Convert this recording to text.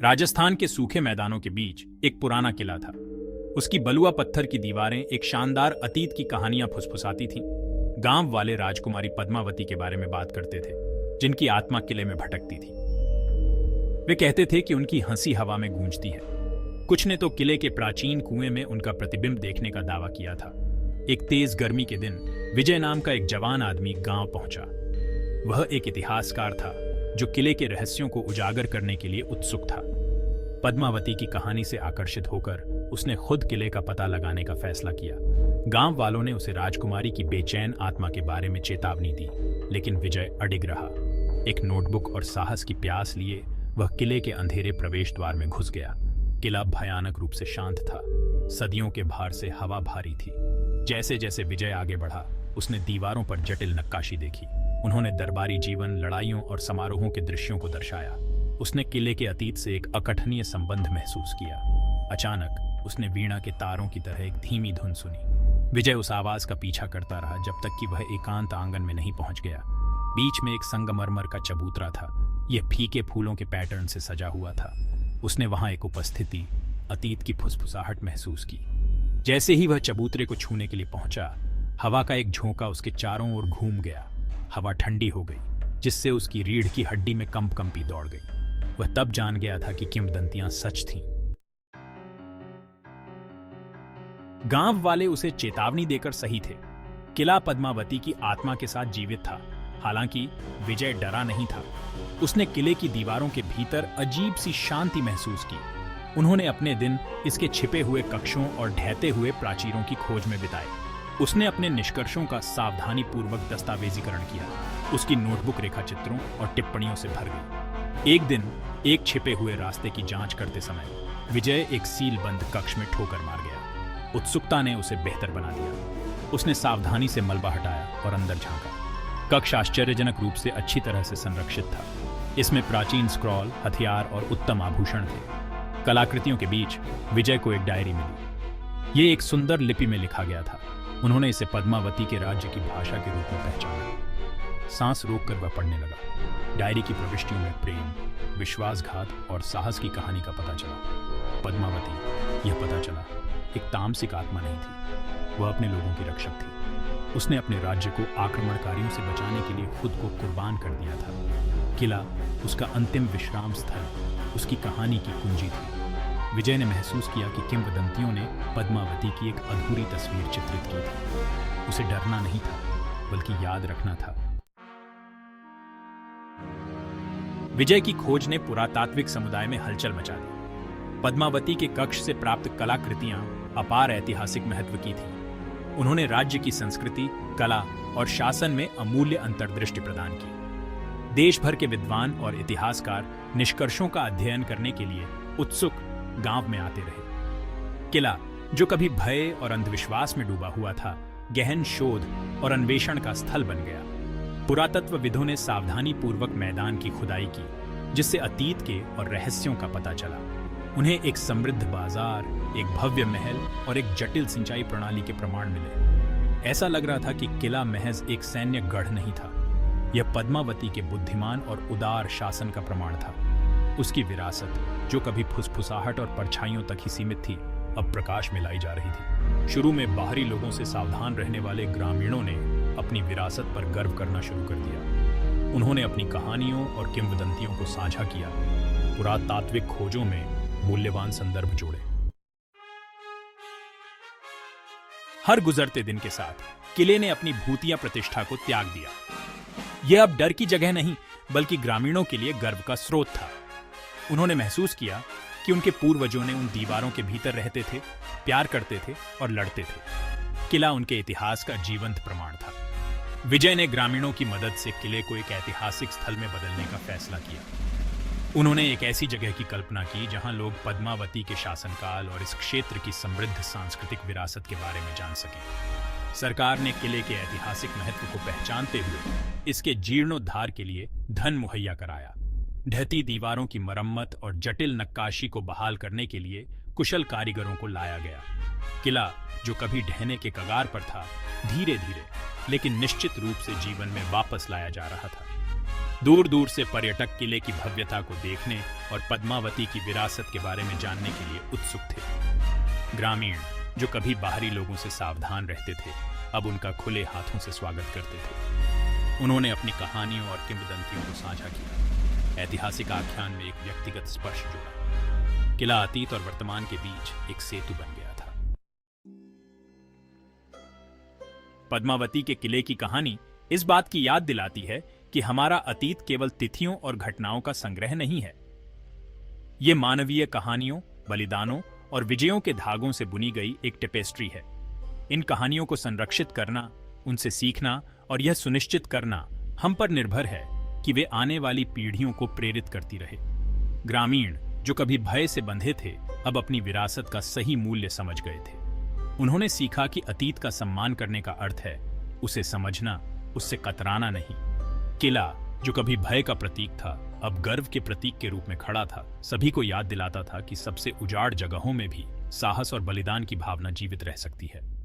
राजस्थान के सूखे मैदानों के बीच एक पुराना किला था। उसकी बलुआ पत्थर की दीवारें एक शानदार अतीत की कहानियां फुसफुसाती थीं। गांव वाले राजकुमारी पद्मावती के बारे में बात करते थे, जिनकी आत्मा किले में भटकती थी। वे कहते थे कि उनकी हंसी हवा में गूंजती है। कुछ ने तो किले के प्राचीन कुएं में उनका प्रतिबिंब देखने का दावा किया था। एक तेज गर्मी के दिन विजय नाम का एक जवान आदमी गांव पहुंचा। वह एक इतिहासकार था जो किले के रहस्यों को उजागर करने के लिए उत्सुक था। पद्मावती की कहानी से आकर्षित होकर उसने खुद किले का पता लगाने का फैसला किया। गांव वालों ने उसे राजकुमारी की बेचैन आत्मा के बारे में चेतावनी दी, लेकिन विजय अडिग रहा। एक नोटबुक और साहस की प्यास लिए वह किले के अंधेरे प्रवेश द्वार में घुस गया। किला भयानक रूप से शांत था। सदियों के भार से हवा भारी थी। जैसे जैसे विजय आगे बढ़ा, उसने दीवारों पर जटिल नक्काशी देखी। उन्होंने दरबारी जीवन, लड़ाइयों और समारोहों के दृश्यों को दर्शाया। उसने किले के अतीत से एक अकथनीय संबंध महसूस किया। अचानक उसने वीणा के तारों की तरह एक धीमी धुन सुनी। विजय उस आवाज का पीछा करता रहा जब तक कि वह एकांत आंगन में नहीं पहुंच गया। बीच में एक संगमरमर का चबूतरा था। यह फीके फूलों के पैटर्न से सजा हुआ था। उसने वहां एक उपस्थिति, अतीत की फुसफुसाहट महसूस की। जैसे ही वह चबूतरे को छूने के लिए पहुंचा, हवा का एक झोंका उसके चारों ओर घूम गया। हवा ठंडी हो गई, जिससे उसकी रीढ़ की हड्डी में कंपी दौड़ गई। वह तब जान गया था कि किंवदंतियां सच थीं। गांव वाले उसे चेतावनी देकर सही थे। किला पद्मावती की आत्मा के साथ जीवित था। हालांकि विजय डरा नहीं था। उसने किले की दीवारों के भीतर अजीब सी शांति महसूस की। उन्होंने अपने दिन इसके छिपे हुए कक्षों और ढहते हुए प्राचीरों की खोज में बिताए। उसने अपने निष्कर्षों का सावधानी पूर्वक दस्तावेजीकरण किया। उसकी नोटबुक रेखाचित्रों और टिप्पणियों से भर गई। एक दिन एक छिपे हुए रास्ते की जांच करते समय विजय एक सीलबंद कक्ष में ठोकर मार गया। उत्सुकता ने उसे बेहतर बना दिया। उसने सावधानी से मलबा हटाया और अंदर झांका। कक्ष आश्चर्यजनक रूप से अच्छी तरह से संरक्षित था। इसमें प्राचीन स्क्रॉल, हथियार और उत्तम आभूषण थे। कलाकृतियों के बीच विजय को एक डायरी मिली। ये एक सुंदर लिपि में लिखा गया था। उन्होंने इसे पद्मावती के राज्य की भाषा के रूप में पहचाना। सांस रोककर वह पढ़ने लगा। डायरी की प्रविष्टियों में प्रेम, विश्वासघात और साहस की कहानी का पता चला। पद्मावती, यह पता चला, एक तामसिक आत्मा नहीं थी। वह अपने लोगों की रक्षक थी। उसने अपने राज्य को आक्रमणकारियों से बचाने के लिए खुद को कुर्बान कर दिया था। किला उसका अंतिम विश्राम स्थल, उसकी कहानी की कुंजी थी। विजय ने महसूस किया कि किंवदंतियों ने पद्मावती की एक अधूरी तस्वीर चित्रित की थी। उसे डरना नहीं था, बल्कि याद रखना था। विजय की खोज ने पुरातात्विक समुदाय में हलचल मचा दी। पद्मावती के कक्ष से प्राप्त कलाकृतियां अपार ऐतिहासिक महत्व की थीं। उन्होंने राज्य की संस्कृति, कला और शासन में अमूल्य अंतर्दृष्टि प्रदान की। देश भर के विद्वान और इतिहासकार निष्कर्षों का अध्ययन करने के लिए उत्सुक गांव में आते रहे। किला, जो कभी भय और अंधविश्वास में डूबा हुआ था, गहन शोध और अन्वेषण का स्थल बन गया। पुरातत्वविदों ने सावधानी पूर्वक मैदान की खुदाई की, जिससे अतीत के और रहस्यों का पता चला। उन्हें एक समृद्ध बाजार, एक भव्य महल और एक जटिल सिंचाई प्रणाली के प्रमाण मिले। ऐसा लग रहा था कि किला महज एक सैन्य गढ़ नहीं था। यह पद्मावती के बुद्धिमान और उदार शासन का प्रमाण था। उसकी विरासत, जो कभी फुसफुसाहट और परछाइयों तक ही सीमित थी, अब प्रकाश में लाई जा रही थी। शुरू में बाहरी लोगों से सावधान रहने वाले ग्रामीणों ने अपनी विरासत पर गर्व करना शुरू कर दिया। उन्होंने अपनी कहानियों और किंवदंतियों को साझा किया। पुरातात्विक खोजों में मूल्यवान संदर्भ जोड़े। हर गुजरते दिन के साथ किले ने अपनी भूतिया प्रतिष्ठा को त्याग दिया। यह अब डर की जगह नहीं, बल्कि ग्रामीणों के लिए गर्व का स्रोत था। उन्होंने महसूस किया कि उनके पूर्वजों ने उन दीवारों के भीतर रहते थे, प्यार करते थे और लड़ते थे। किला उनके इतिहास का जीवंत प्रमाण था। विजय ने ग्रामीणों की मदद से किले को एक ऐतिहासिक स्थल में बदलने का फैसला किया। उन्होंने एक ऐसी जगह की कल्पना की जहां लोग पद्मावती के शासनकाल और इस क्षेत्र की समृद्ध सांस्कृतिक विरासत के बारे में जान सकें। सरकार ने किले के ऐतिहासिक महत्व को पहचानते हुए इसके जीर्णोद्धार के लिए धन मुहैया कराया। ढहती दीवारों की मरम्मत और जटिल नक्काशी को बहाल करने के लिए कुशल कारीगरों को लाया गया। किला, जो कभी ढहने के कगार पर था, धीरे धीरे लेकिन निश्चित रूप से जीवन में वापस लाया जा रहा था। दूर दूर से पर्यटक किले की भव्यता को देखने और पद्मावती की विरासत के बारे में जानने के लिए उत्सुक थे। ग्रामीण जो कभी बाहरी लोगों से सावधान रहते थे, अब उनका खुले हाथों से स्वागत करते थे। उन्होंने अपनी कहानियों और किंवदंतियों को साझा किया। ऐतिहासिक आख्यान में एक व्यक्तिगत स्पर्श जोड़ा। किला अतीत और वर्तमान के बीच एक सेतु बन गया था। पद्मावती के किले की कहानी इस बात की याद दिलाती है कि हमारा अतीत केवल तिथियों और घटनाओं का संग्रह नहीं है। ये मानवीय कहानियों, बलिदानों और विजयों के धागों से बुनी गई एक टेपेस्ट्री है। इन कहानियों को संरक्षित करना, उनसे सीखना और यह सुनिश्चित करना हम पर निर्भर है कि वे आने वाली पीढ़ियों को प्रेरित करती रहे। ग्रामीण जो कभी भय से बंधे थे, अब अपनी विरासत का सही मूल्य समझ गए थे। उन्होंने सीखा कि अतीत का सम्मान करने का अर्थ है उसे समझना, उससे कतराना नहीं। किला जो कभी भय का प्रतीक था, अब गर्व के प्रतीक के रूप में खड़ा था। सभी को याद दिलाता था कि सबसे उजाड़ जगहों में भी साहस और बलिदान की भावना जीवित रह सकती है।